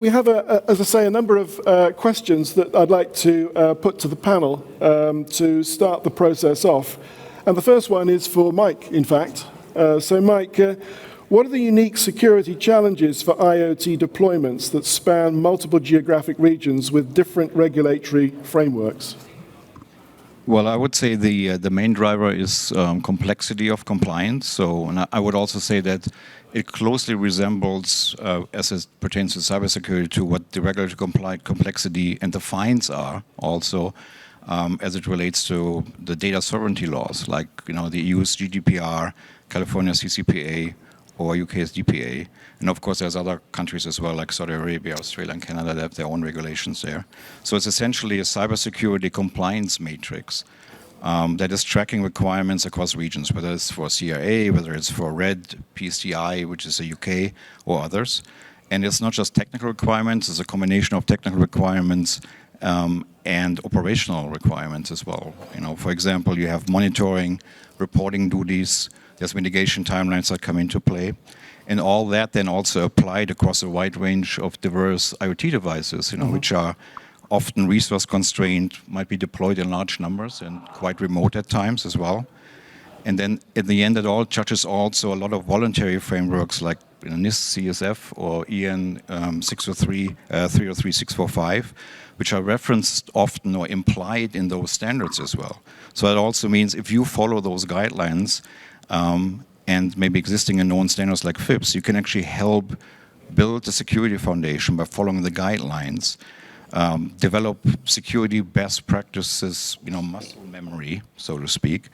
We have, as I say, a number of questions that I'd like to put to the panel to start the process off. And the first one is for Mike, in fact. So Mike, what are the unique security challenges for IoT deployments that span multiple geographic regions with different regulatory frameworks? Well, I would say the main driver is complexity of compliance. So, and I would also say that it closely resembles, as it pertains to cybersecurity, to what the regulatory complexity and the fines are also, as it relates to the data sovereignty laws, like the EU's GDPR, California's CCPA, or UK's DPA. And of course, there's other countries as well, like Saudi Arabia, Australia, and Canada, that have their own regulations there. So it's essentially a cybersecurity compliance matrix that is tracking requirements across regions, whether it's for CRA, whether it's for RED, PSTI, which is the UK, or others. And it's not just technical requirements, it's a combination of technical requirements and operational requirements as well. For example, you have monitoring, reporting duties, there's mitigation timelines that come into play. And all that then also applied across a wide range of diverse IoT devices, which are often resource constrained, might be deployed in large numbers and quite remote at times as well. And then in the end, it all touches also a lot of voluntary frameworks like NIST CSF or EN 303645, which are referenced often or implied in those standards as well. So that also means if you follow those guidelines, and maybe existing and known standards like FIPS, you can actually help build a security foundation by following the guidelines, develop security best practices, muscle memory, so to speak,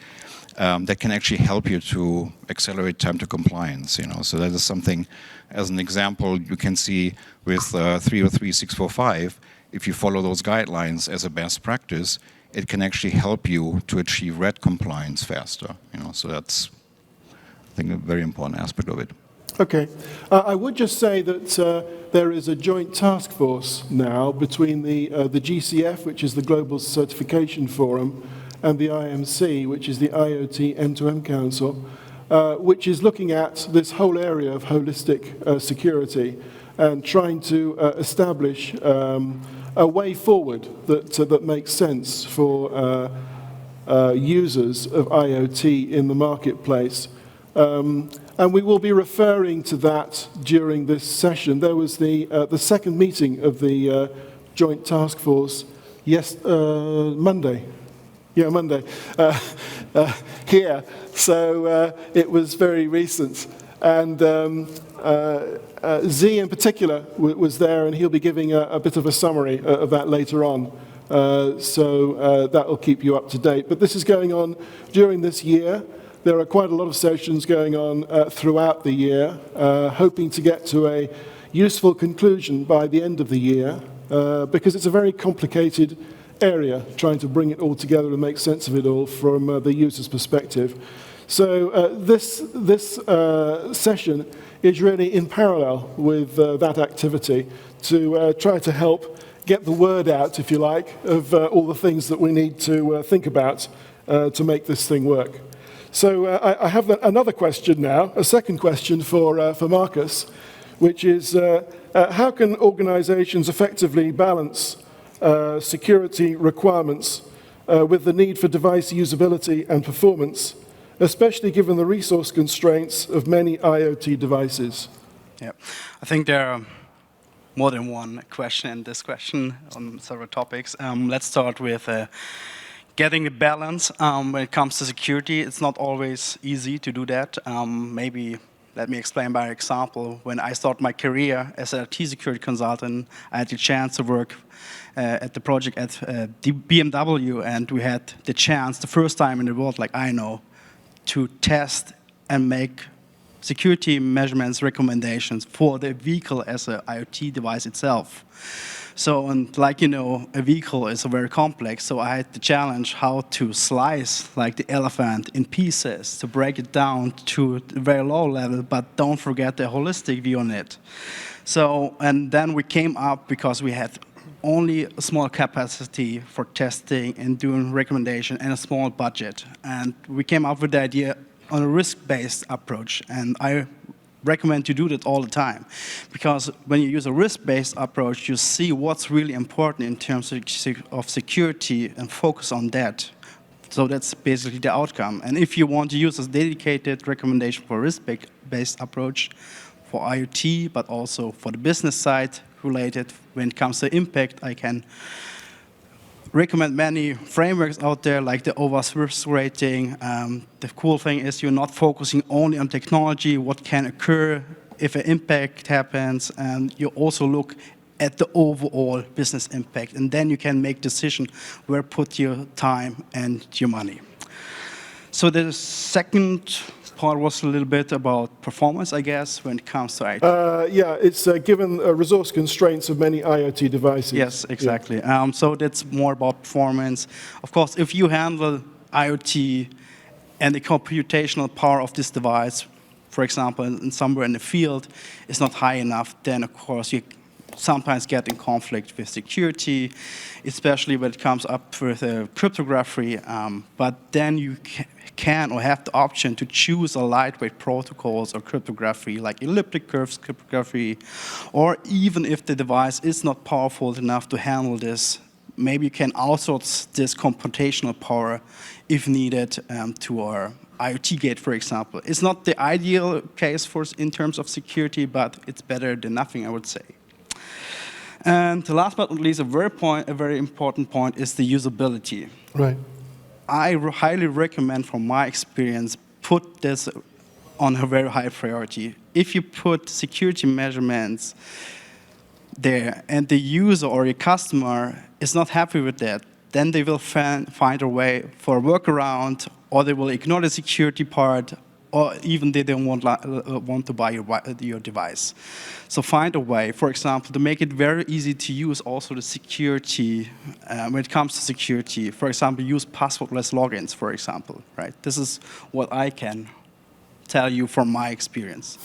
that can actually help you to accelerate time to compliance. So that is something, as an example, you can see with 303645, if you follow those guidelines as a best practice, it can actually help you to achieve RED compliance faster. So that's, I think, a very important aspect of it. Okay. I would just say that there is a joint task force now between the GCF, which is the Global Certification Forum, and the IMC, which is the IoT M2M Council, which is looking at this whole area of holistic security and trying to establish a way forward that makes sense for users of IoT in the marketplace. And we will be referring to that during this session. There was the second meeting of the Joint Task Force Monday. Yeah, Monday, here. So it was very recent. And Z in particular was there, and he'll be giving a bit of a summary of that later on. So that will keep you up to date. But this is going on during this year. There are quite a lot of sessions going on throughout the year, hoping to get to a useful conclusion by the end of the year, because it's a very complicated area, trying to bring it all together and make sense of it all from the user's perspective. So this session is really in parallel with that activity to try to help get the word out, if you like, of all the things that we need to think about to make this thing work. So I have another question now, a second question for Marcus, which is how can organizations effectively balance security requirements with the need for device usability and performance, especially given the resource constraints of many IoT devices? Yeah, I think there are more than one question in this question on several topics. Let's start with getting the balance when it comes to security. It's not always easy to do that. Maybe let me explain by example. When I started my career as an IoT security consultant, I had the chance to work at the project at BMW, and we had the chance, the first time in the world, like I know, to test and make security measurements recommendations for the vehicle as an IoT device itself. So, and like you know, a vehicle is very complex, so I had the challenge how to slice like the elephant in pieces, to break it down to a very low level, but don't forget the holistic view on it. So, and then we came up, because we had only a small capacity for testing and doing recommendation and a small budget. And we came up with the idea on a risk-based approach. And I recommend you do that all the time, because when you use a risk-based approach, you see what's really important in terms of security and focus on that. So that's basically the outcome. And if you want to use a dedicated recommendation for a risk-based approach for IoT, but also for the business side related, when it comes to impact, I can recommend many frameworks out there, like the over-risk rating. The cool thing is you're not focusing only on technology, what can occur if an impact happens, and you also look at the overall business impact, and then you can make decision where put your time and your money. So the second part was a little bit about performance, I guess, when it comes to IT. Yeah, it's given resource constraints of many IoT devices. Yes, exactly. Yeah. So that's more about performance. Of course, if you handle IoT and the computational power of this device, for example, somewhere in the field, is not high enough, then of course you sometimes get in conflict with security, especially when it comes up with cryptography. But then you can or have the option to choose a lightweight protocols or cryptography like elliptic curves cryptography, or even if the device is not powerful enough to handle this, maybe you can outsource this computational power if needed to our IoT gate, for example. It's not the ideal case for in terms of security, but it's better than nothing, I would say. And last but not least, a very important point is the usability. Right. I highly recommend, from my experience, put this on a very high priority. If you put security measurements there and the user or your customer is not happy with that, then they will find a way for a workaround, or they will ignore the security part, or even they don't want to buy your device. So find a way, for example, to make it very easy to use also the security, when it comes to security. For example, use passwordless logins, for example, right? This is what I can tell you from my experience.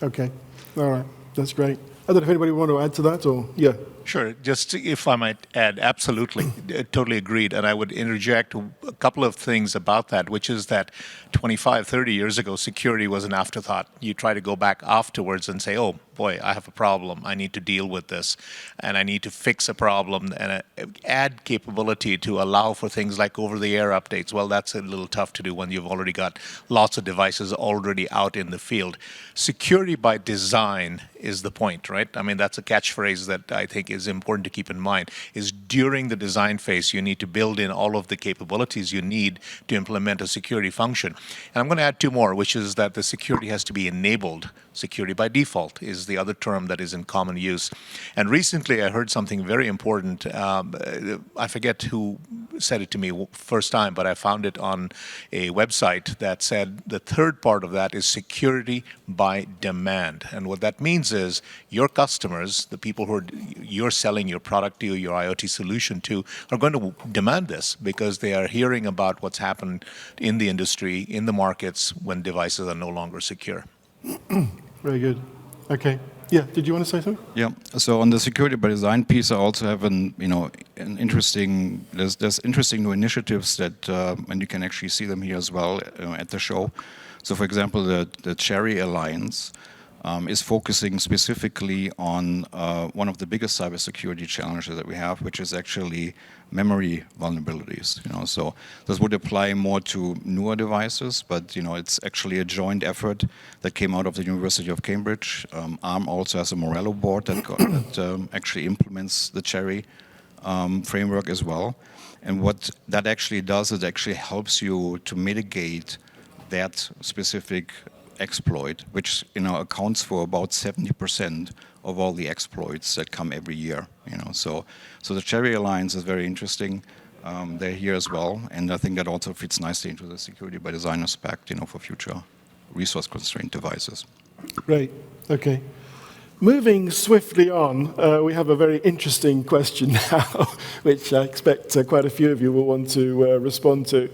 Okay, all right, that's great. I don't know if anybody want to add to that, or, yeah. Sure. Just if I might add, absolutely, totally agreed. And I would interject a couple of things about that, which is that 25, 30 years ago, security was an afterthought. You try to go back afterwards and say, oh, boy, I have a problem. I need to deal with this. And I need to fix a problem and add capability to allow for things like over-the-air updates. Well, that's a little tough to do when you've already got lots of devices already out in the field. Security by design is the point, right? I mean, that's a catchphrase that I think is important to keep in mind, is during the design phase, you need to build in all of the capabilities you need to implement a security function. And I'm going to add two more, which is that the security has to be enabled. Security by default is the other term that is in common use. And recently I heard something very important. I forget who said it to me first time, but I found it on a website that said the third part of that is security by demand. And what that means is your customers, the people who you're selling your product to, your IoT solution to, are going to demand this because they are hearing about what's happened in the industry, in the markets, when devices are no longer secure. Very good. Okay. Yeah, did you want to say something? Yeah. So on the security by design piece, I also have an interesting. There's interesting new initiatives that, and you can actually see them here as well at the show. So, for example, the Cherry Alliance is focusing specifically on one of the biggest cybersecurity challenges that we have, which is actually memory vulnerabilities. So this would apply more to newer devices, but it's actually a joint effort that came out of the University of Cambridge. ARM also has a Morello board that actually implements the Cherry framework as well. And what that actually does is actually helps you to mitigate that specific exploit, which accounts for about 70% of all the exploits that come every year. So the Cherry Alliance is very interesting. They're here as well, and I think that also fits nicely into the security by design aspect, for future resource-constrained devices. Great. Okay. Moving swiftly on, we have a very interesting question now, which I expect quite a few of you will want to respond to.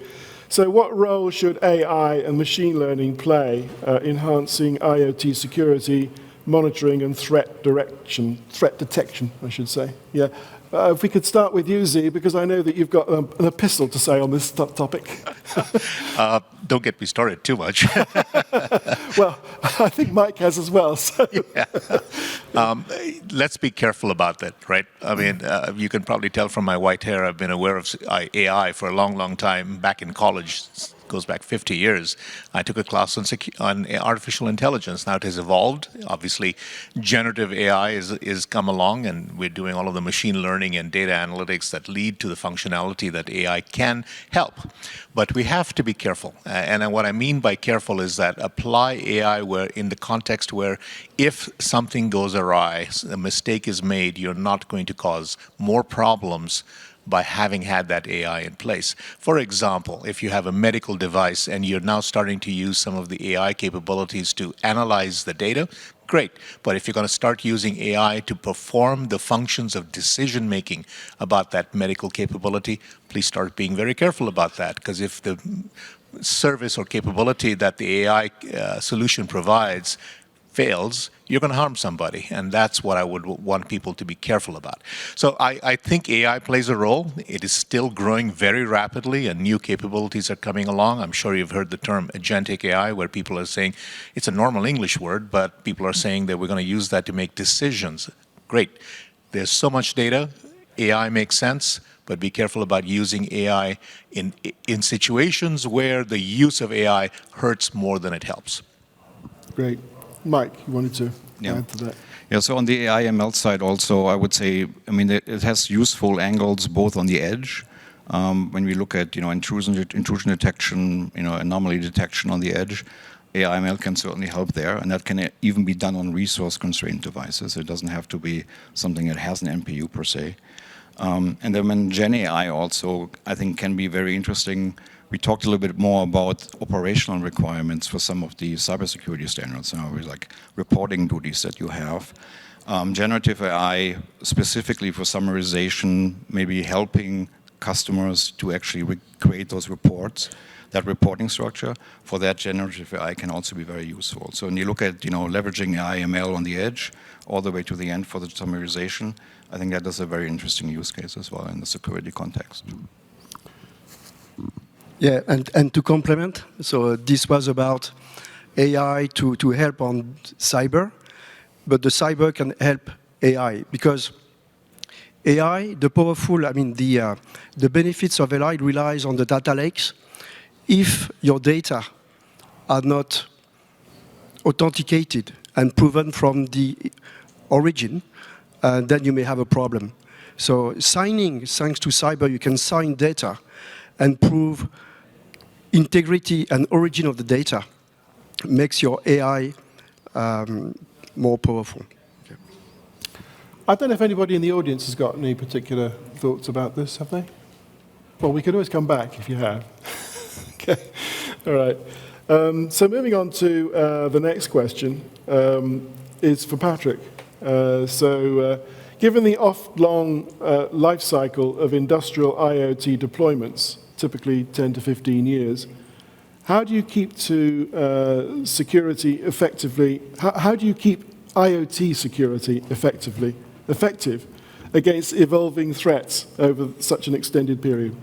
So what role should AI and machine learning play enhancing IoT security, monitoring and threat detection, I should say. Yeah. If we could start with you, Z, because I know that you've got an epistle to say on this topic. Don't get me started too much. Well, I think Mike has as well. So. Yeah. Let's be careful about that, right? I mean, you can probably tell from my white hair, I've been aware of AI for a long, long time. Back in college, goes back 50 years. I took a class on artificial intelligence. Now it has evolved. Obviously, generative AI is come along, and we're doing all of the machine learning and data analytics that lead to the functionality that AI can help. But we have to be careful. And what I mean by careful is that apply AI where in the context where if something goes awry, a mistake is made, you're not going to cause more problems by having had that AI in place. For example, if you have a medical device and you're now starting to use some of the AI capabilities to analyze the data, great. But if you're going to start using AI to perform the functions of decision-making about that medical capability, please start being very careful about that. Because if the service or capability that the AI solution provides fails, you're going to harm somebody. And that's what I would want people to be careful about. So I think AI plays a role. It is still growing very rapidly and new capabilities are coming along. I'm sure you've heard the term agentic AI, where people are saying, it's a normal English word, but people are saying that we're going to use that to make decisions. Great. There's so much data. AI makes sense, but be careful about using AI in situations where the use of AI hurts more than it helps. Great. Mike, you wanted to add to that? Yeah, so on the AI ML side also, I would say, I mean, it has useful angles both on the edge. When we look at, intrusion detection, anomaly detection on the edge, AI ML can certainly help there, and that can even be done on resource-constrained devices. It doesn't have to be something that has an NPU per se. And then when Gen AI also, I think, can be very interesting. We talked a little bit more about operational requirements for some of the cybersecurity standards, like reporting duties that you have. Generative AI, specifically for summarization, maybe helping customers to actually create those reports. That reporting structure for that generative AI can also be very useful. So when you look at leveraging AI ML on the edge all the way to the end for the summarization, I think that is a very interesting use case as well in the security context. Yeah, and to complement, so this was about AI to help on cyber, but the cyber can help AI because AI, the benefits of AI relies on the data lakes. If your data are not authenticated and proven from the origin, then you may have a problem. So signing, thanks to cyber, you can sign data and prove integrity and origin of the data makes your AI more powerful. Okay. I don't know if anybody in the audience has got any particular thoughts about this, have they? Well, we could always come back if you have. Okay, all right. So moving on to the next question is for Patrick. Given the oft-long life cycle of industrial IoT deployments, typically 10 to 15 years, how do you keep security effectively? How do you keep IoT security effective against evolving threats over such an extended period?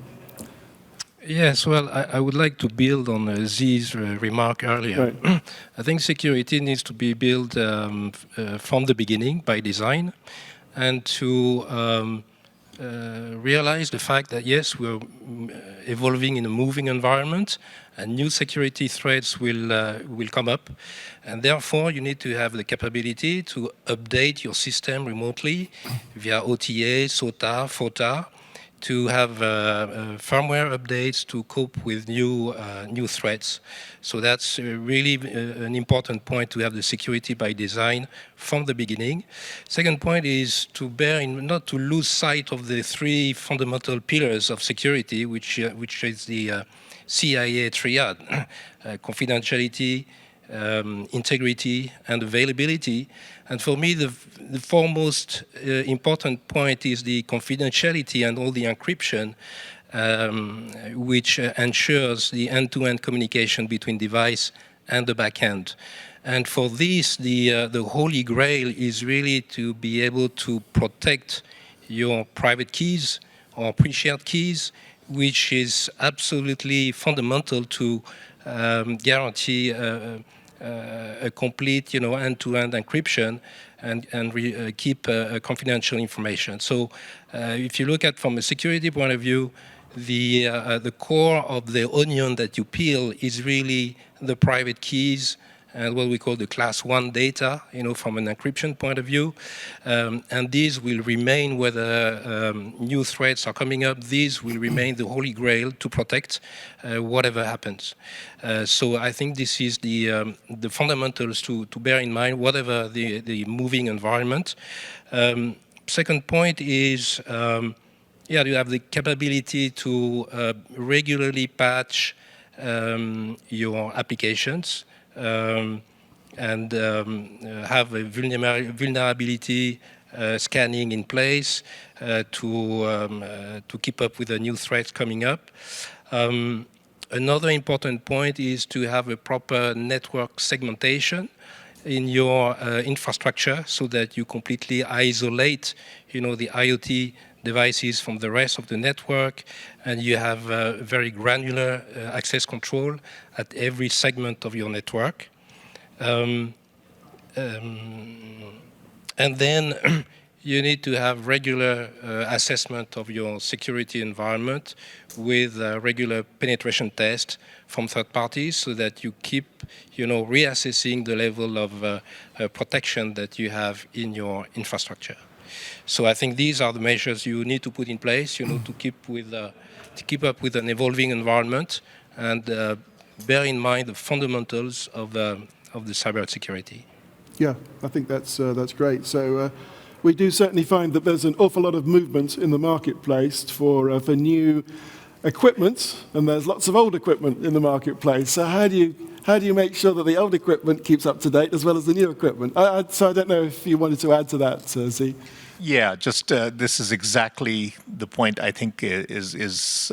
Yes, well, I would like to build on Z's remark earlier. Right. I think security needs to be built from the beginning by design, and to realize the fact that, yes, we're evolving in a moving environment, and new security threats will come up, and therefore you need to have the capability to update your system remotely via OTA, SOTA, FOTA, to have firmware updates to cope with new threats. So that's really an important point, to have the security by design from the beginning. Second point is to not to lose sight of the three fundamental pillars of security, which is the CIA triad: confidentiality, integrity, and availability. And for me, the foremost important point is the confidentiality and all the encryption, which ensures the end-to-end communication between device and the back end. And for this, the holy grail is really to be able to protect your private keys or pre-shared keys, which is absolutely fundamental to guarantee a complete, end-to-end encryption and keep confidential information. So if you look at from a security point of view, the core of the onion that you peel is really the private keys and what we call the class 1 data, from an encryption point of view. And these will remain, whether new threats are coming up, these will remain the holy grail to protect whatever happens. So I think this is the fundamentals to bear in mind, whatever the moving environment. Second point is, you have the capability to regularly patch your applications. And have a vulnerability scanning in place to keep up with the new threats coming up. Another important point is to have a proper network segmentation in your infrastructure so that you completely isolate, the IoT devices from the rest of the network, and you have very granular access control at every segment of your network. And then you need to have regular assessment of your security environment with regular penetration tests from third parties so that you keep, reassessing the level of protection that you have in your infrastructure. So I think these are the measures you need to put in place, to keep up with an evolving environment and bear in mind the fundamentals of the cybersecurity. Yeah, I think that's great. So we do certainly find that there's an awful lot of movement in the marketplace for new equipment, and there's lots of old equipment in the marketplace. So how do you make sure that the old equipment keeps up to date as well as the new equipment? So I don't know if you wanted to add to that, Z. Yeah, just this is exactly the point I think is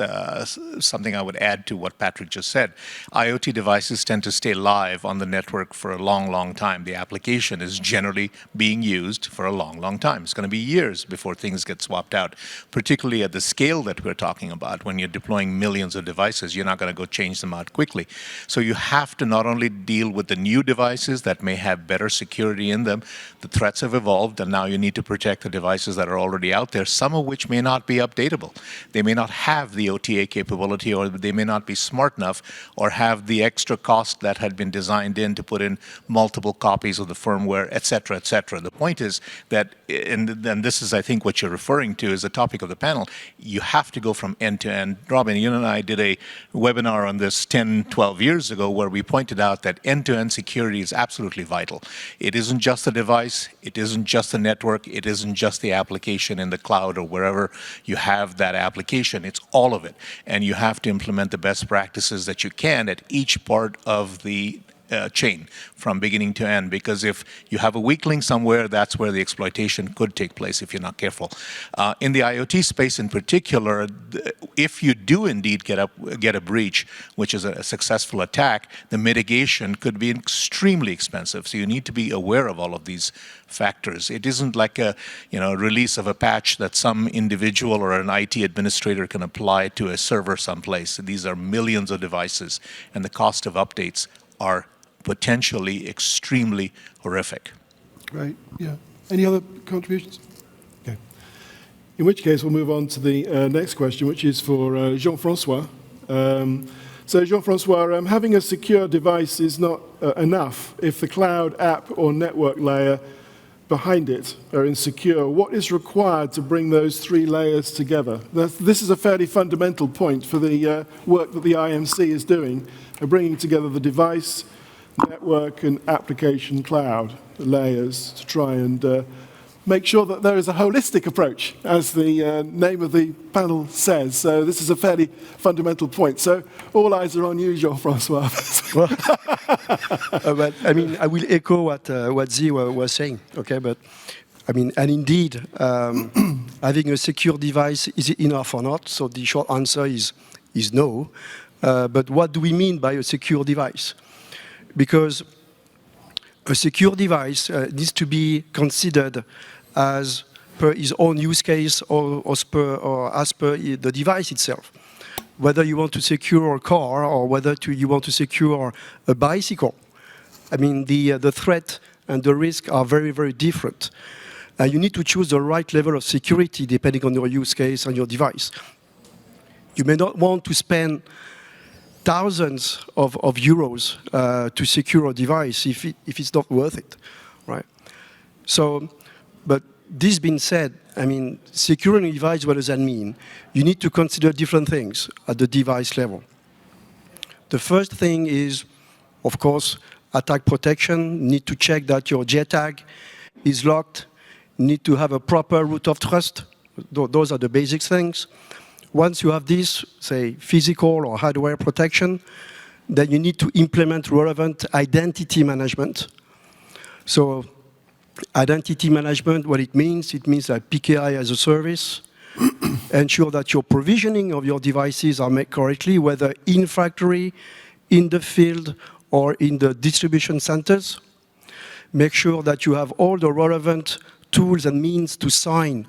something I would add to what Patrick just said. IoT devices tend to stay live on the network for a long, long time. The application is generally being used for a long, long time. It's going to be years before things get swapped out, particularly at the scale that we're talking about. When you're deploying millions of devices, you're not going to go change them out quickly. So you have to not only deal with the new devices that may have better security in them, the threats have evolved, and now you need to protect the devices that are already out there, some of which may not be updatable. They may not have the OTA capability, or they may not be smart enough, or have the extra cost that had been designed in to put in multiple copies of the firmware, et cetera, et cetera. The point is that, and this is, I think, what you're referring to is the topic of the panel, you have to go from end to end. Robin, you and I did a webinar on this 10, 12 years ago where we pointed out that end-to-end security is absolutely vital. It isn't just the device, it isn't just the network, it isn't just the application in the cloud or wherever you have that application. It's all of it. And you have to implement the best practices that you can at each part of the chain from beginning to end, because if you have a weak link somewhere, that's where the exploitation could take place if you're not careful. In the IoT space in particular, if you do indeed get a breach, which is a successful attack, the mitigation could be extremely expensive. So you need to be aware of all of these factors. It isn't like a release of a patch that some individual or an IT administrator can apply to a server someplace. These are millions of devices, and the cost of updates are potentially extremely horrific. Right, yeah. Any other contributions? Okay. In which case, we'll move on to the next question, which is for Jean-Francois. So Jean-Francois, having a secure device is not enough if the cloud app or network layer behind it are insecure. What is required to bring those three layers together? This is a fairly fundamental point for the work that the IMC is doing, bringing together the device, network, and application cloud layers to try and make sure that there is a holistic approach, as the name of the panel says. So this is a fairly fundamental point. So all eyes are on you, Jean-Francois. But I mean, I will echo what Z was saying. Okay, but I mean, and indeed, having a secure device, is it enough or not? So the short answer is no. But what do we mean by a secure device? Because a secure device needs to be considered as per his own use case or as per the device itself. Whether you want to secure a car or whether you want to secure a bicycle. I mean, the threat and the risk are very, very different. You need to choose the right level of security depending on your use case and your device. You may not want to spend thousands of euros to secure a device if it's not worth it, right? So, but this being said, I mean, securing a device, what does that mean? You need to consider different things at the device level. The first thing is, of course, attack protection. Need to check that your JTAG is locked. Need to have a proper root of trust. Those are the basic things. Once you have this, say, physical or hardware protection, then you need to implement relevant identity management. So identity management, what it means that PKI as a service, ensure that your provisioning of your devices are made correctly, whether in factory, in the field, or in the distribution centers. Make sure that you have all the relevant tools and means to sign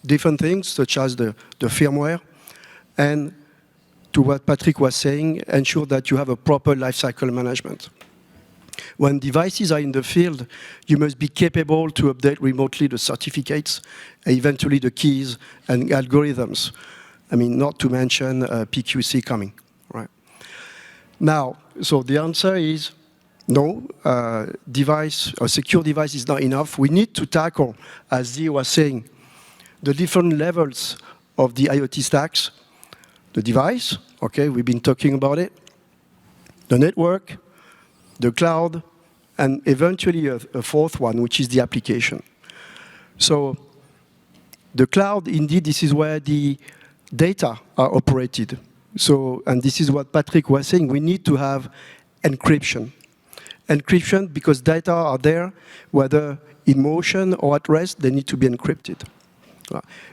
different things, such as the firmware. And to what Patrick was saying, ensure that you have a proper lifecycle management. When devices are in the field, you must be capable to update remotely the certificates, eventually the keys and algorithms. I mean, not to mention PQC coming, right? Now, so the answer is no, a secure device is not enough. We need to tackle, as Zee was saying, the different levels of the IoT stacks. The device, okay, we've been talking about it, the network, the cloud, and eventually a fourth one, which is the application. So the cloud, indeed, this is where the data are operated. So, and this is what Patrick was saying, we need to have encryption. Encryption, because data are there, whether in motion or at rest, they need to be encrypted.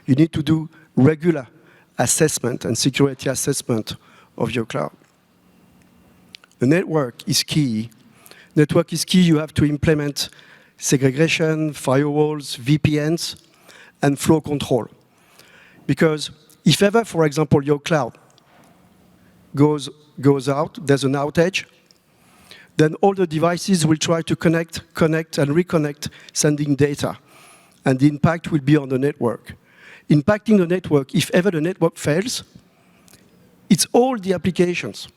You need to do regular assessment and security assessment of your cloud. The network is key. Network is key. You have to implement segregation, firewalls, VPNs, and flow control. Because if ever, for example, your cloud goes out, there's an outage, then all the devices will try to connect, and reconnect, sending data. And the impact will be on the network. Impacting the network, if ever the network fails, it's all the applications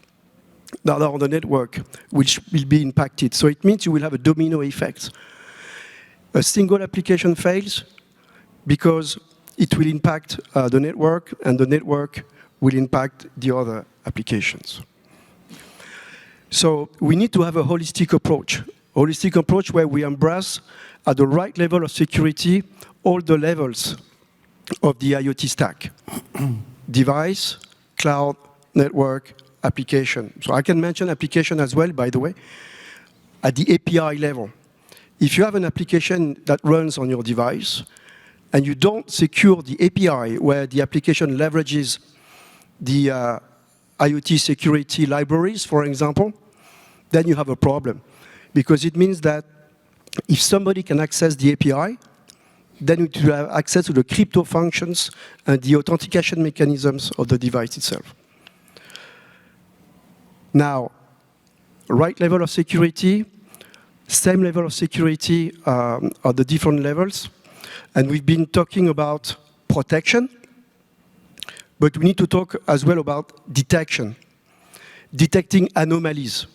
that are on the network which will be impacted. So it means you will have a domino effect. A single application fails because it will impact the network, and the network will impact the other applications. So we need to have a holistic approach where we embrace at the right level of security all the levels of the IoT stack. Device, cloud, network, application. So I can mention application as well, by the way, at the API level. If you have an application that runs on your device and you don't secure the API where the application leverages the IoT security libraries, for example, then you have a problem. Because it means that if somebody can access the API, then you will have access to the crypto functions and the authentication mechanisms of the device itself. Now, right level of security, same level of security at the different levels. And we've been talking about protection, but we need to talk as well about detection. Detecting anomalies.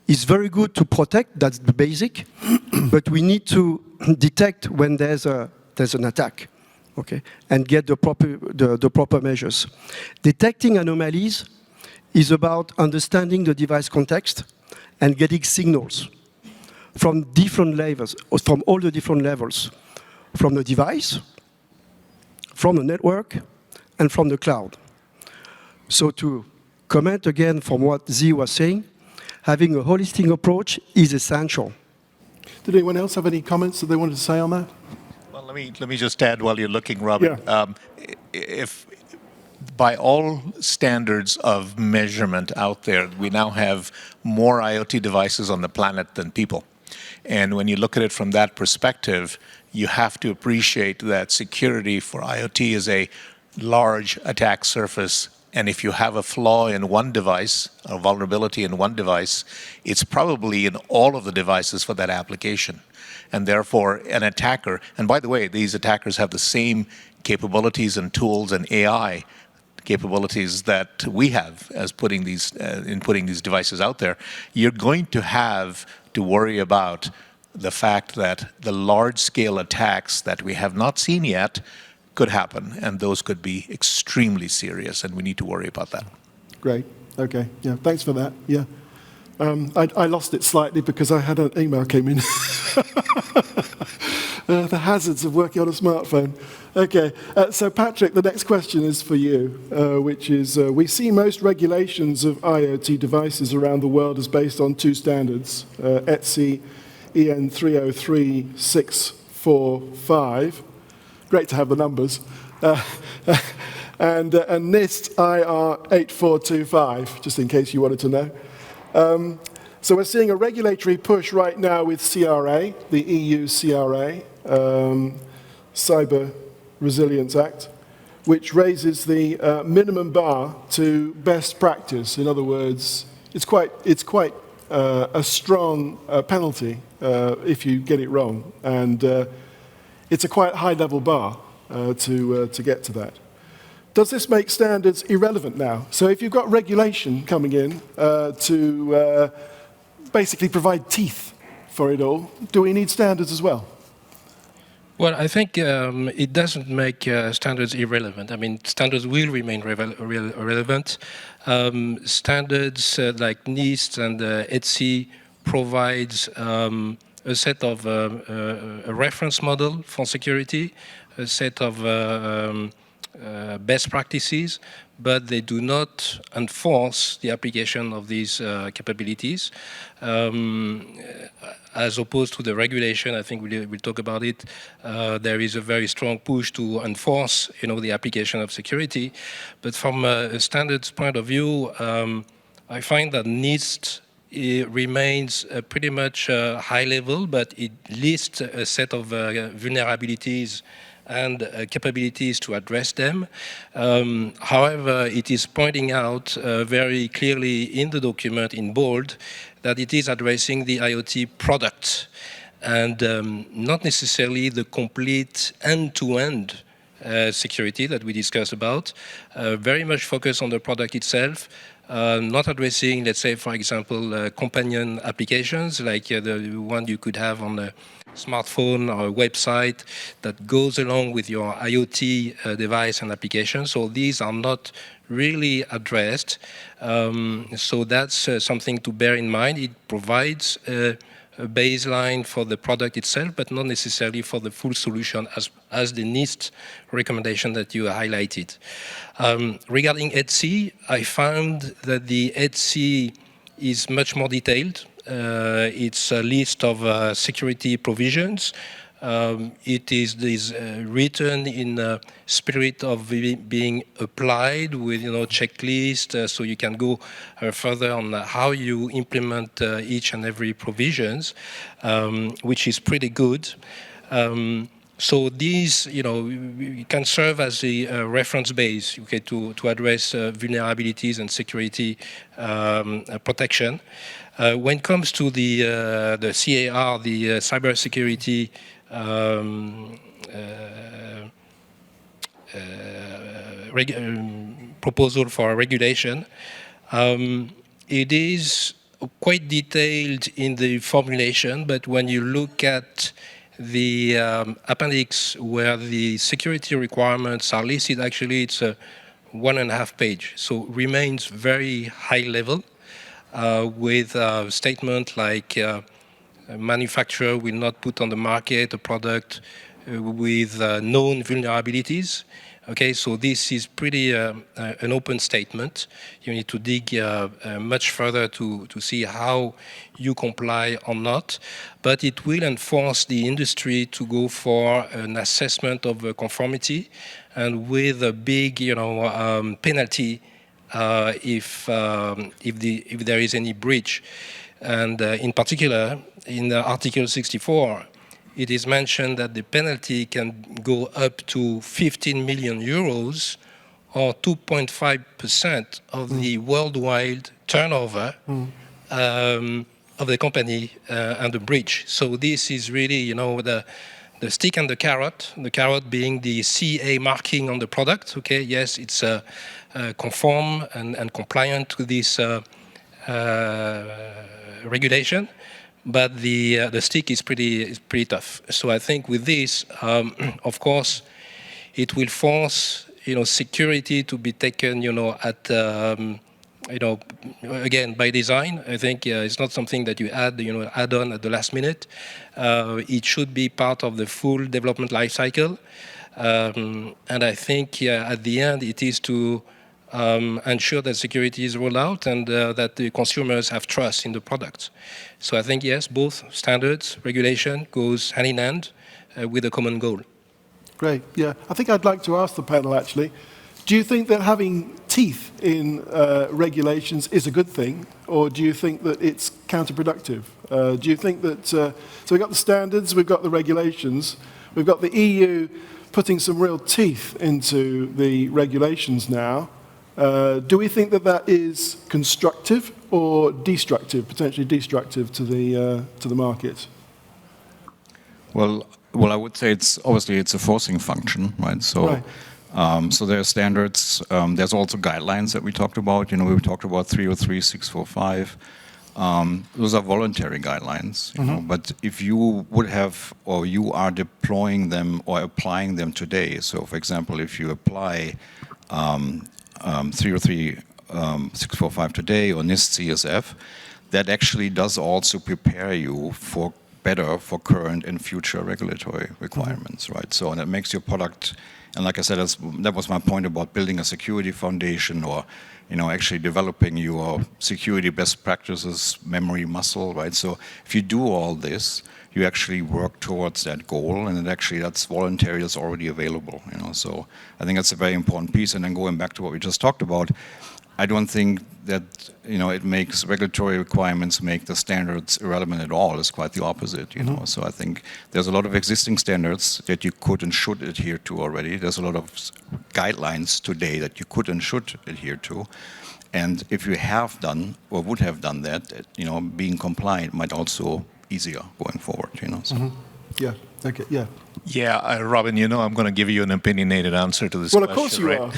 It's very good to protect, that's the basic, but we need to detect when there's an attack, okay, and get the proper measures. Detecting anomalies is about understanding the device context and getting signals from different levels, from all the different levels, from the device, from the network, and from the cloud. So to comment again from what Zee was saying, having a holistic approach is essential. Did anyone else have any comments that they wanted to say on that? Well, let me just add while you're looking, Robin. Yeah. If by all standards of measurement out there, we now have more IoT devices on the planet than people. And when you look at it from that perspective, you have to appreciate that security for IoT is a large attack surface. And if you have a flaw in one device, a vulnerability in one device, it's probably in all of the devices for that application. And therefore, an attacker, and by the way, these attackers have the same capabilities and tools and AI capabilities that we have as putting these devices out there. You're going to have to worry about the fact that the large-scale attacks that we have not seen yet could happen, and those could be extremely serious, and we need to worry about that. Great. Okay. Yeah. Thanks for that. Yeah. I lost it slightly because I had an email came in. The hazards of working on a smartphone. Okay. So Patrick, the next question is for you, which is, we see most regulations of IoT devices around the world is based on two standards, ETSI EN 303645. Great to have the numbers. And NIST IR 8425, just in case you wanted to know. So we're seeing a regulatory push right now with CRA, the EU CRA, Cyber Resilience Act, which raises the minimum bar to best practice. In other words, it's quite a strong penalty if you get it wrong, and it's a quite high-level bar to get to that. Does this make standards irrelevant now? So if you've got regulation coming in to basically provide teeth for it all, do we need standards as well? Well, I think it doesn't make standards irrelevant. I mean, standards will remain relevant. Standards like NIST and ETSI provides a set of a reference model for security, a set of best practices, but they do not enforce the application of these capabilities. As opposed to the regulation, I think we'll talk about it, there is a very strong push to enforce, the application of security. But from a standards point of view, I find that NIST remains pretty much high level, but it lists a set of vulnerabilities and capabilities to address them. However, it is pointing out very clearly in the document in bold that it is addressing the IoT product and not necessarily the complete end-to-end security that we discussed about, very much focused on the product itself, not addressing, let's say, for example, companion applications like the one you could have on a smartphone or a website that goes along with your IoT device and application. So these are not really addressed. So that's something to bear in mind. It provides a baseline for the product itself, but not necessarily for the full solution as the NIST recommendation that you highlighted. Regarding ETSI, I found that the ETSI is much more detailed. It's a list of security provisions. It is written in the spirit of being applied with checklist, so you can go further on how you implement each and every provisions, which is pretty good. So these, can serve as a reference base, okay, to address vulnerabilities and security protection. When it comes to the CAR, the cybersecurity proposal for regulation, it is quite detailed in the formulation, but when you look at the appendix where the security requirements are listed, actually it's a 1.5 page, so remains very high level with a statement like a manufacturer will not put on the market a product with known vulnerabilities. Okay, so this is pretty an open statement. You need to dig much further to see how you comply or not. But it will enforce the industry to go for an assessment of conformity, and with a big, penalty if there is any breach. And in particular, in Article 64, it is mentioned that the penalty can go up to 15 million euros or 2.5% of the worldwide turnover of the company and the breach. So this is really, you know, the stick and the carrot being the CA marking on the product. Okay, yes, it's conform and compliant to this regulation, but the stick is pretty tough. So I think with this, of course, it will force, you know, security to be taken, you know, at you know, again, by design. I think it's not something that you add on at the last minute. It should be part of the full development life cycle. And I think at the end, it is to ensure that security is rolled out and that the consumers have trust in the product. So I think, yes, both standards, regulation goes hand in hand with a common goal. Great, yeah. I think I'd like to ask the panel, actually, do you think that having teeth in regulations is a good thing, or do you think that it's counterproductive? Do you think that, so we've got the standards, we've got the regulations, we've got the EU putting some real teeth into the regulations now. Do we think that that is constructive or destructive, potentially destructive to the market? Well, I would say it's obviously it's a forcing function, right? So. Right. So there are standards. There's also guidelines that we talked about. You know, we talked about 303, 645. Those are voluntary guidelines. You know, but if you would have, or you are deploying them or applying them today. So, for example, if you apply 303, 645 today or NIST-CSF, that actually does also prepare you for better for current and future regulatory requirements, right? So, and it makes your product. And like I said, that was my point about building a security foundation, or, you know, actually developing your security best practices memory muscle, right? So if you do all this, you actually work towards that goal, and that's voluntary, it's already available, you know. So I think that's a very important piece. And then going back to what we just talked about, I don't think that, you know, it makes regulatory requirements make the standards irrelevant at all. It's quite the opposite, you know. So I think there's a lot of existing standards that you could and should adhere to already. There's a lot of guidelines today that you could and should adhere to. And if you have done or would have done that, you know, being compliant might also easier going forward, you know. So. Yeah, okay, yeah. Yeah, Robin, you know, I'm going to give you an opinionated answer to this question. Well, of course you are.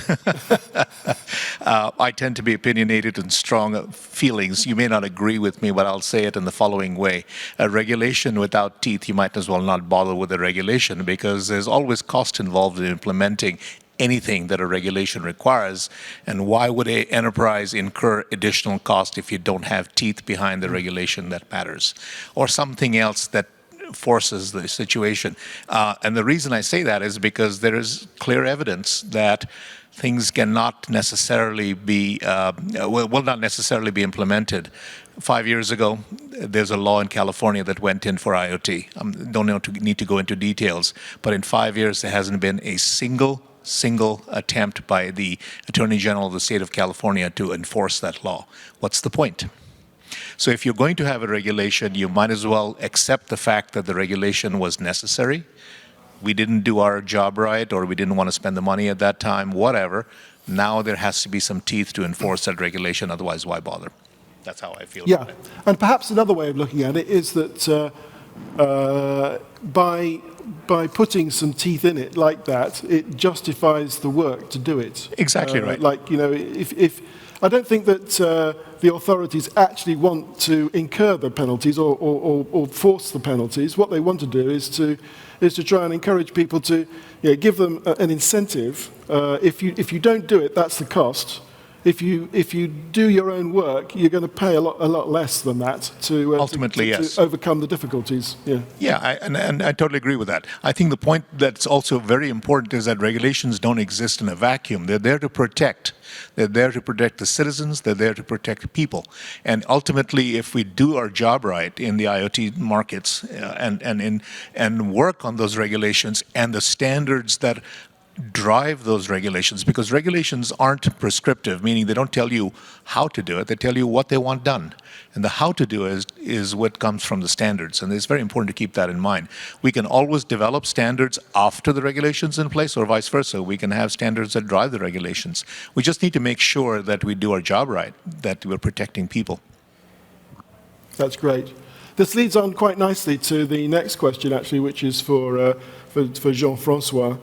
I tend to be opinionated and strong feelings. You may not agree with me, but I'll say it in the following way. A regulation without teeth, you might as well not bother with a regulation, because there's always cost involved in implementing anything that a regulation requires. And why would an enterprise incur additional cost if you don't have teeth behind the regulation that matters? Or something else that forces the situation. And the reason I say that is because there is clear evidence that things cannot necessarily be, will not necessarily be implemented. 5 years ago, there's a law in California that went in for IoT. Don't need to go into details, but in 5 years there hasn't been a single attempt by the Attorney General of the state of California to enforce that law. What's the point? So if you're going to have a regulation, you might as well accept the fact that the regulation was necessary. We didn't do our job right, or we didn't want to spend the money at that time, whatever. Now there has to be some teeth to enforce that regulation, otherwise why bother? That's how I feel about it. And perhaps another way of looking at it is that by putting some teeth in it like that, it justifies the work to do it. Exactly right. Like, you know, if I don't think that the authorities actually want to incur the penalties or force the penalties. What they want to do is to try and encourage people to, you know, give them an incentive. If you don't do it, that's the cost. If you do your own work, you're going to pay a lot less than that to ultimately, yes, to overcome the difficulties. Yeah. Yeah, and I totally agree with that. I think the point that's also very important is that regulations don't exist in a vacuum. They're there to protect. They're there to protect the citizens. They're there to protect people. And ultimately, if we do our job right in the IoT markets and work on those regulations and the standards that drive those regulations, because regulations aren't prescriptive, meaning they don't tell you how to do it, they tell you what they want done. And the how to do is what comes from the standards, and it's very important to keep that in mind. We can always develop standards after the regulations in place, or vice versa. We can have standards that drive the regulations. We just need to make sure that we do our job right, that we're protecting people. That's great. This leads on quite nicely to the next question, actually, which is for Jean-Francois.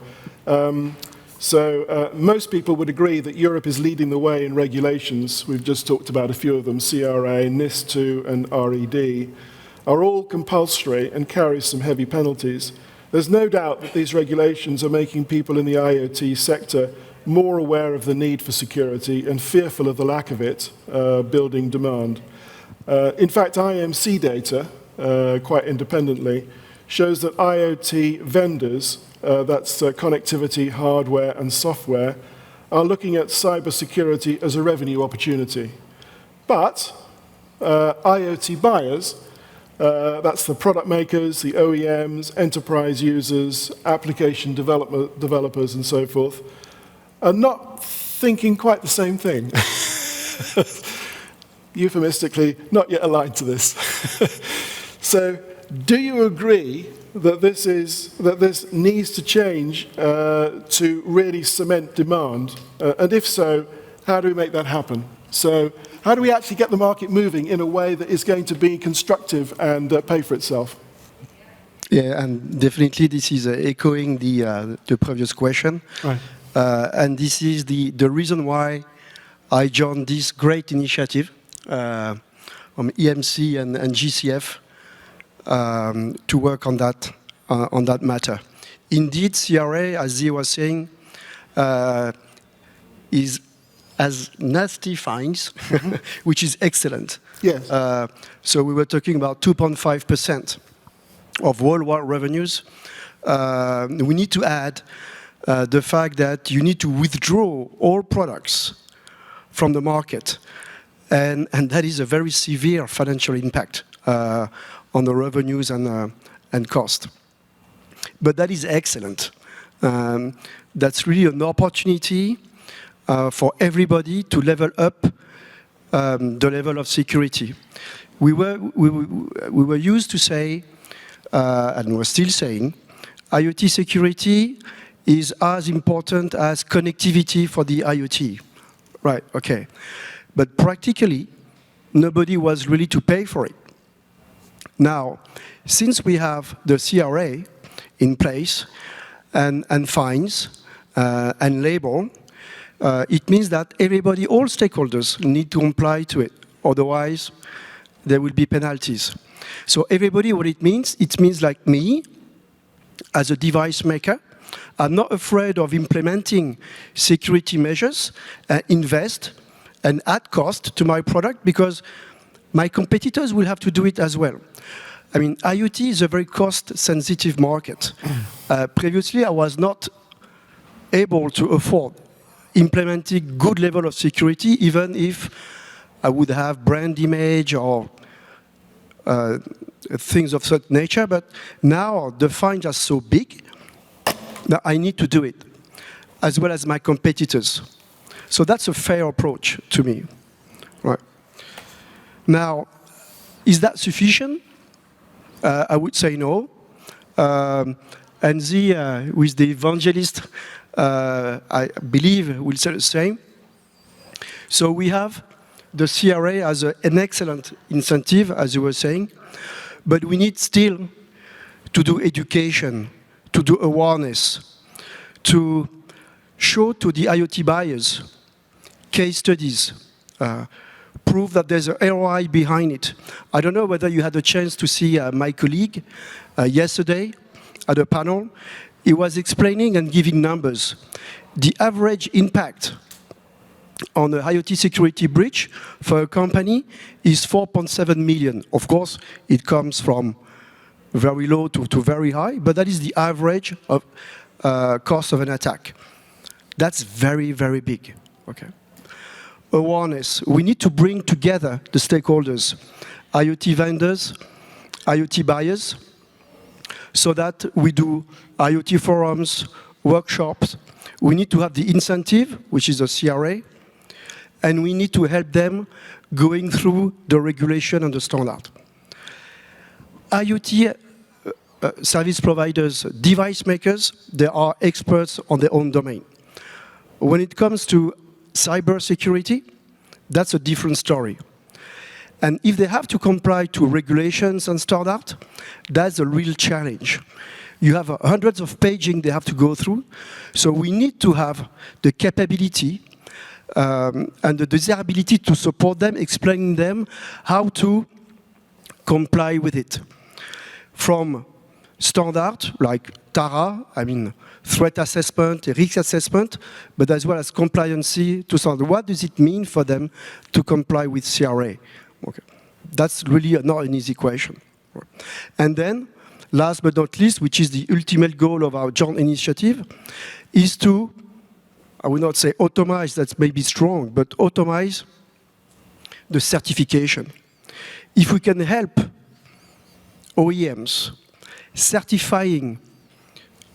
Most people would agree that Europe is leading the way in regulations. We've just talked about a few of them, CRA, NIS2, and RED, are all compulsory and carry some heavy penalties. There's no doubt that these regulations are making people in the IoT sector more aware of the need for security and fearful of the lack of it, building demand. In fact, IMC data, quite independently, shows that IoT vendors, that's connectivity, hardware, and software, are looking at cybersecurity as a revenue opportunity. But IoT buyers, that's the product makers, the OEMs, enterprise users, application developers, and so forth, are not thinking quite the same thing. Euphemistically, not yet aligned to this. So, do you agree that this needs to change to really cement demand? And if so, how do we make that happen? So, how do we actually get the market moving in a way that is going to be constructive and pay for itself? Yeah, and definitely this is echoing the previous question. Right. And this is the reason why I joined this great initiative from EMC and GCF to work on that matter. Indeed, CRA, as Zee was saying, has nasty fines, which is excellent. Yes. So we were talking about 2.5% of worldwide revenues. We need to add the fact that you need to withdraw all products from the market. And that is a very severe financial impact on the revenues and cost. But that is excellent. That's really an opportunity for everybody to level up the level of security. We were used to say, and we're still saying, IoT security is as important as connectivity for the IoT. Right, okay. But practically, nobody was really to pay for it. Now, since we have the CRA in place and fines and label, it means that everybody, all stakeholders, need to comply to it. Otherwise, there will be penalties. So everybody, what it means like me, as a device maker, I'm not afraid of implementing security measures, invest, and add cost to my product because my competitors will have to do it as well. I mean, IoT is a very cost-sensitive market. Previously, I was not able to afford implementing good level of security, even if I would have brand image or things of such nature. But now the fines are so big that I need to do it, as well as my competitors. So that's a fair approach to me. Right. Now, is that sufficient? I would say no. And Zee, with the evangelist, I believe will say the same. So we have the CRA as an excellent incentive, as you were saying, but we need still to do education, to do awareness, to show to the IoT buyers case studies, prove that there's an ROI behind it. I don't know whether you had a chance to see my colleague yesterday at a panel. He was explaining and giving numbers. The average impact on the IoT security breach for a company is 4.7 million. Of course, it comes from very low to very high, but that is the average of cost of an attack. That's very, very big. Okay. Awareness. We need to bring together the stakeholders, IoT vendors, IoT buyers, so that we do IoT forums, workshops, We need to have the incentive, which is a CRA, and we need to help them going through the regulation and the standard. IoT service providers, device makers, they are experts on their own domain. When it comes to cybersecurity, that's a different story. And if they have to comply to regulations and standards, that's a real challenge. You have hundreds of paging they have to go through. So we need to have the capability and the desirability to support them, explaining them how to comply with it. From standard, like Tata, I mean, threat assessment, risk assessment, but as well as compliancy to standard. What does it mean for them to comply with CRA? Okay. That's really not an easy question. And then, last but not least, which is the ultimate goal of our joint initiative, is to, I will not say automate, that's maybe strong, but automate the certification. If we can help OEMs certifying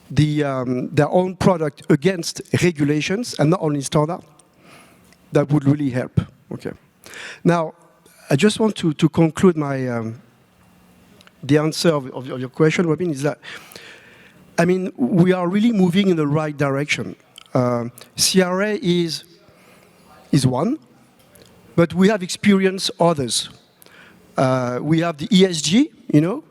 their own product against regulations and not only standard, that would really help. Okay. Now, I just want to conclude my the answer of your question, Robin, is that, I mean, we are really moving in the right direction. CRA is one, but we have experienced others. We have the ESG, you know,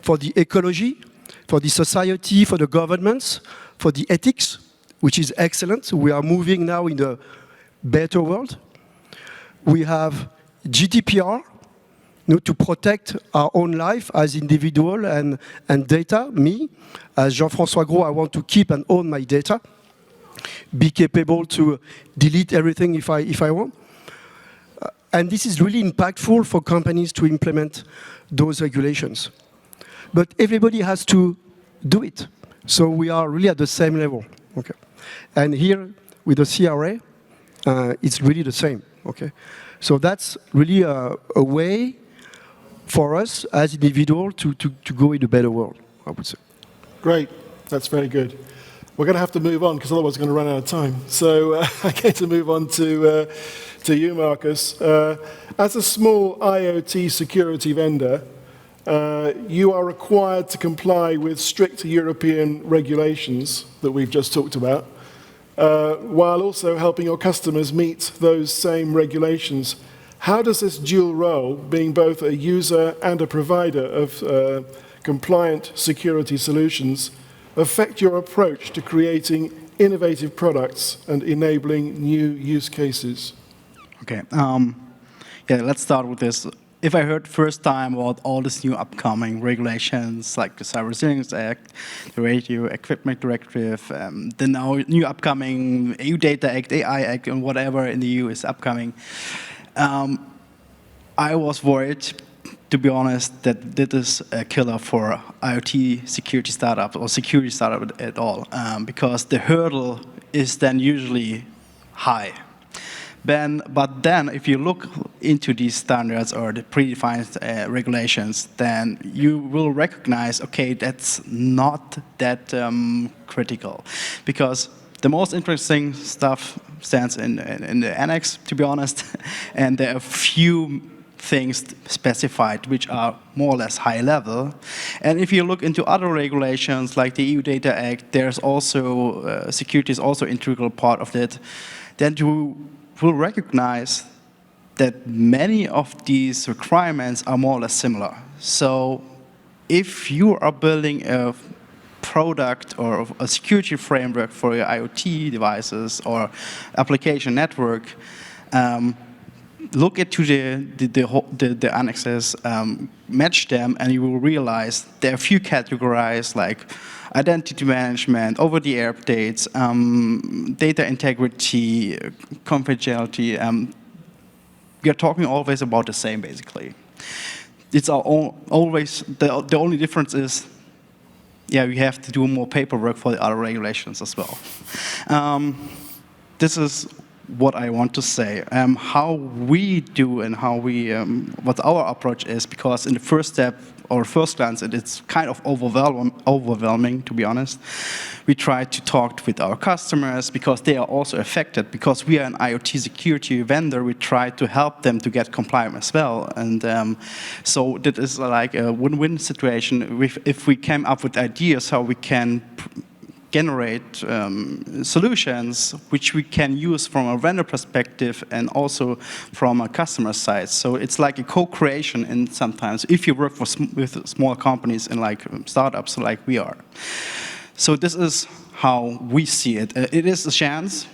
for the ecology, for the society, for the governments, for the ethics, which is excellent. We are moving now in a better world. We have GDPR, you know, to protect our own life as individual and data. Me, as Jean-Francois Gros, I want to keep and own my data, be capable to delete everything if I want. And this is really impactful for companies to implement those regulations. But everybody has to do it. So we are really at the same level. Okay. And here, with the CRA, it's really the same. Okay. So that's really a way for us as individuals to go in a better world, I would say. Great. That's very good. We're going to have to move on because otherwise we're going to run out of time. So I'm going to move on to you, Marcus. As a small IoT security vendor, you are required to comply with strict European regulations that we've just talked about, while also helping your customers meet those same regulations. How does this dual role, being both a user and a provider of compliant security solutions, affect your approach to creating innovative products and enabling new use cases? Okay, yeah, let's start with this. If I heard first time about all these new upcoming regulations, like the Cybersecurity Act, the Radio Equipment Directive, the now new upcoming EU Data Act, AI Act, and whatever in the EU is upcoming, I was worried, to be honest, that this is a killer for IoT security startups or security startup at all, because the hurdle is then usually high. But then, if you look into these standards or the predefined regulations, then you will recognize, okay, that's not that critical, because the most interesting stuff stands in the annex, to be honest, and there are a few things specified which are more or less high level. And if you look into other regulations like the EU Data Act, there's also security is also an integral part of it. Then you will recognize that many of these requirements are more or less similar. So if you are building a product or a security framework for your IoT devices or application network, look into the annexes, match them, and you will realize there are a few categories like identity management, over-the-air updates, data integrity, confidentiality. We are talking always about the same, basically. It's always the only difference is, yeah, we have to do more paperwork for the other regulations as well. This is what I want to say. How we do and how we, what our approach is, because in the first step or first glance, it's kind of overwhelming, to be honest. We try to talk with our customers because they are also affected. Because we are an IoT security vendor, we try to help them to get compliant as well. And so that is like a win-win situation. If we came up with ideas how we can generate solutions which we can use from a vendor perspective and also from a customer side. So it's like a co-creation in sometimes if you work with small companies and like startups like we are. So this is how we see it. It is a chance,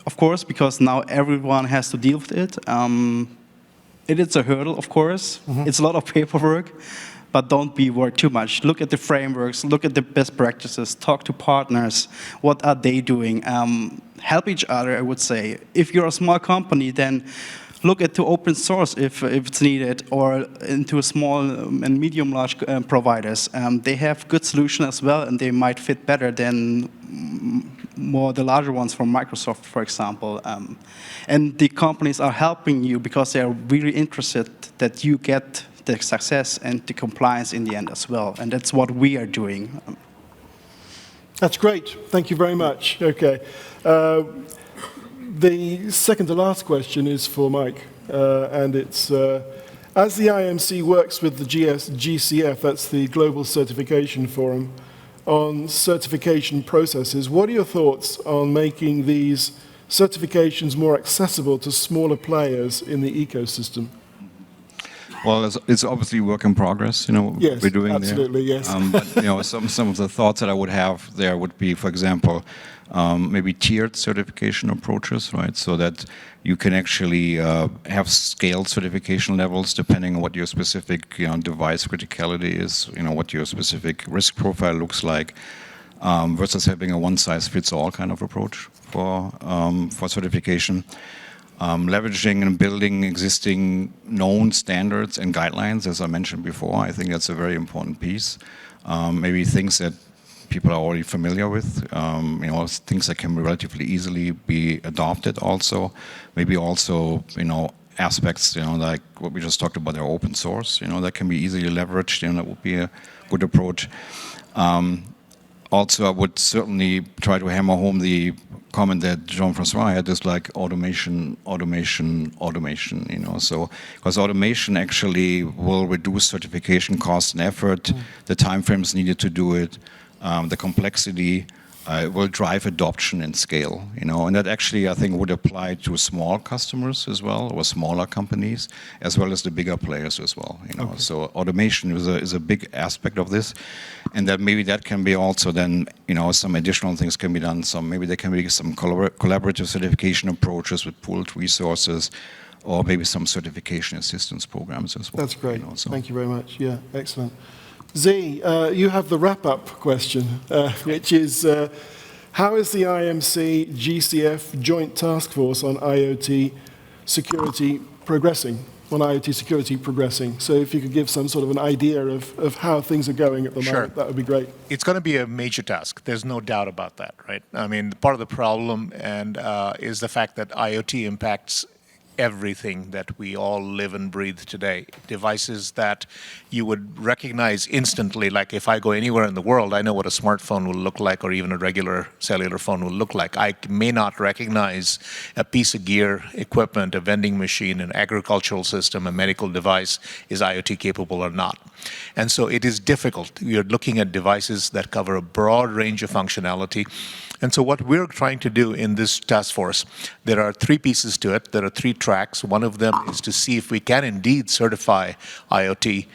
of course, because now everyone has to deal with it. It is a hurdle, of course. It's a lot of paperwork. But don't be worried too much. Look at the frameworks, look at the best practices, talk to partners. What are they doing? Help each other, I would say. If you're a small company, then look at the open source if it's needed, or into small and medium large providers. They have good solutions as well, and they might fit better than more the larger ones from Microsoft, for example. And the companies are helping you because they are really interested that you get the success and the compliance in the end as well. And that's what we are doing. That's great. Thank you very much. Okay. The second to last question is for Mike. And it's, as the IMC works with the GCF, that's the Global Certification Forum, on certification processes, what are your thoughts on making these certifications more accessible to smaller players in the ecosystem? Well, it's obviously work in progress, what yes, we're doing absolutely, there. Yes. But, some of the thoughts that I would have there would be, for example, maybe tiered certification approaches, right? So that you can actually have scaled certification levels depending on what your specific device criticality is, what your specific risk profile looks like, versus having a one-size-fits-all kind of approach for certification. Leveraging and building existing known standards and guidelines, as I mentioned before, I think that's a very important piece. Maybe things that people are already familiar with, things that can relatively easily be adopted also. Maybe also, aspects, like what we just talked about, they're open source, that can be easily leveraged, that would be a good approach. Also, I would certainly try to hammer home the comment that Jean-Francois had, is like automation, So, because automation actually will reduce certification costs and effort, the timeframes needed to do it, the complexity will drive adoption and scale, and that actually I think would apply to small customers as well, or smaller companies, as well as the bigger players as well, Okay. So automation is a big aspect of this, and that maybe that can be also then, some additional things can be done. Maybe there can be some collaborative certification approaches with pooled resources, or maybe some certification assistance programs as well. That's great. Thank you very much. Yeah, excellent. Z, you have the wrap-up question, which is, how is the IMC-GCF Joint Task Force on IoT Security progressing? So if you could give some sort of an idea of how things are going at the moment, that would be great. It's going to be a major task. There's no doubt about that, right? I mean, part of the problem is the fact that IoT impacts everything that we all live and breathe today. Devices that you would recognize instantly, like if I go anywhere in the world, I know what a smartphone will look like, or even a regular cellular phone will look like. I may not recognize a piece of gear, equipment, a vending machine, an agricultural system, a medical device is IoT capable or not. And so it is difficult. We are looking at devices that cover a broad range of functionality. And so what we're trying to do in this task force, there are 3 pieces to it. There are 3 tracks. One of them is to see if we can indeed certify IoT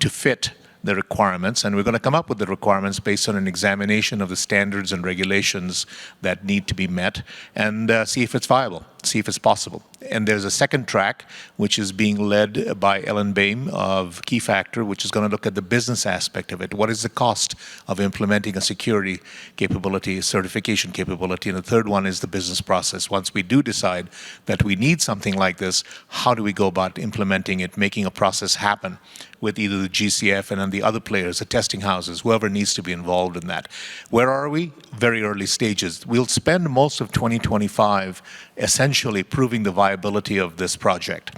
to fit the requirements, and we're going to come up with the requirements based on an examination of the standards and regulations that need to be met, and see if it's viable, see if it's possible. And there's a second track, which is being led by Ellen Bain of Keyfactor, which is going to look at the business aspect of it. What is the cost of implementing a security capability, certification capability? And the third one is the business process. Once we do decide that we need something like this, how do we go about implementing it, making a process happen with either the GCF and then the other players, the testing houses, whoever needs to be involved in that. Where are we? Very early stages. We'll spend most of 2025 essentially proving the viability of this project.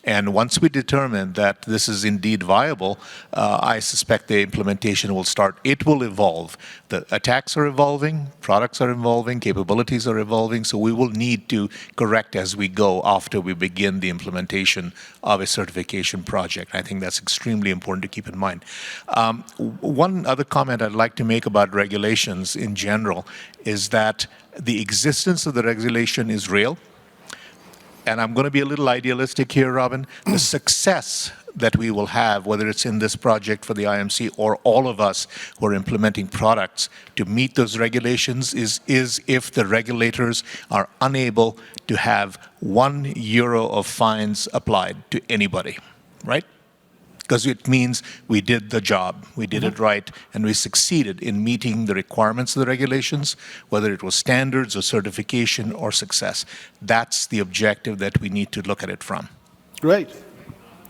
And once we determine that this is indeed viable, I suspect the implementation will start. It will evolve. The attacks are evolving, products are evolving, capabilities are evolving, so we will need to correct as we go after we begin the implementation of a certification project. I think that's extremely important to keep in mind. One other comment I'd like to make about regulations in general is that the existence of the regulation is real. And I'm going to be a little idealistic here, Robin. The success that we will have, whether it's in this project for the IMC or all of us who are implementing products to meet those regulations is if the regulators are unable to have €1 of fines applied to anybody, right? Because it means we did the job, we did it right, and we succeeded in meeting the requirements of the regulations, whether it was standards or certification or success. That's the objective that we need to look at it from. Great.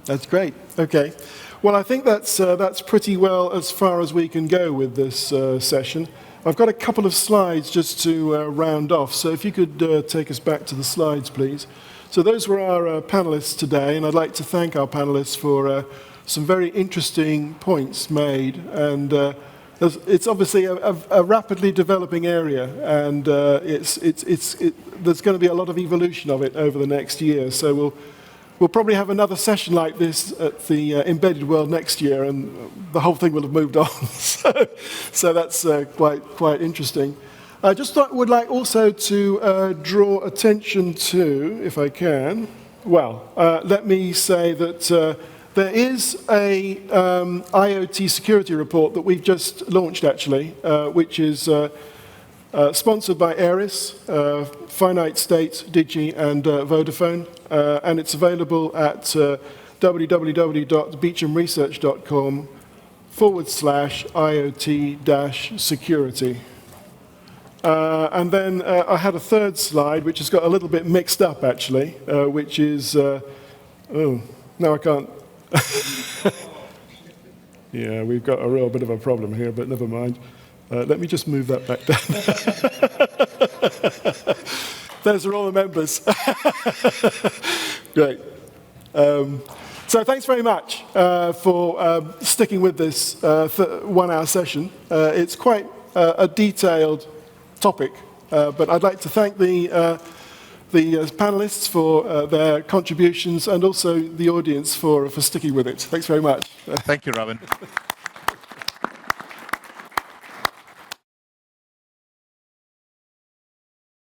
That's great. Okay. Well, I think that's pretty well as far as we can go with this session. I've got a couple of slides just to round off, so if you could take us back to the slides, please. So those were our panelists today, and I'd like to thank our panelists for some very interesting points made, and it's obviously a rapidly developing area, and there's going to be a lot of evolution of it over the next year. So we'll probably have another session like this at the Embedded World next year, and the whole thing will have moved on. So that's quite interesting. I just would like also to draw attention to, if I can, well, let me say that there is a IoT security report that we've just launched, actually, which is sponsored by Aeris, Finite State, Digi, and Vodafone, and it's available at www.beechamresearch.com/IoT-security. And then I had a third slide, which has got a little bit mixed up, actually, which is, oh, no, I can't. Yeah, we've got a real bit of a problem here, but never mind. Let me just move that back down. Those are all the members. Great. So thanks very much for sticking with this 1-hour session. It's quite a detailed topic, but I'd like to thank the panelists for their contributions and also the audience for sticking with it. Thanks very much. Thank you, Robin.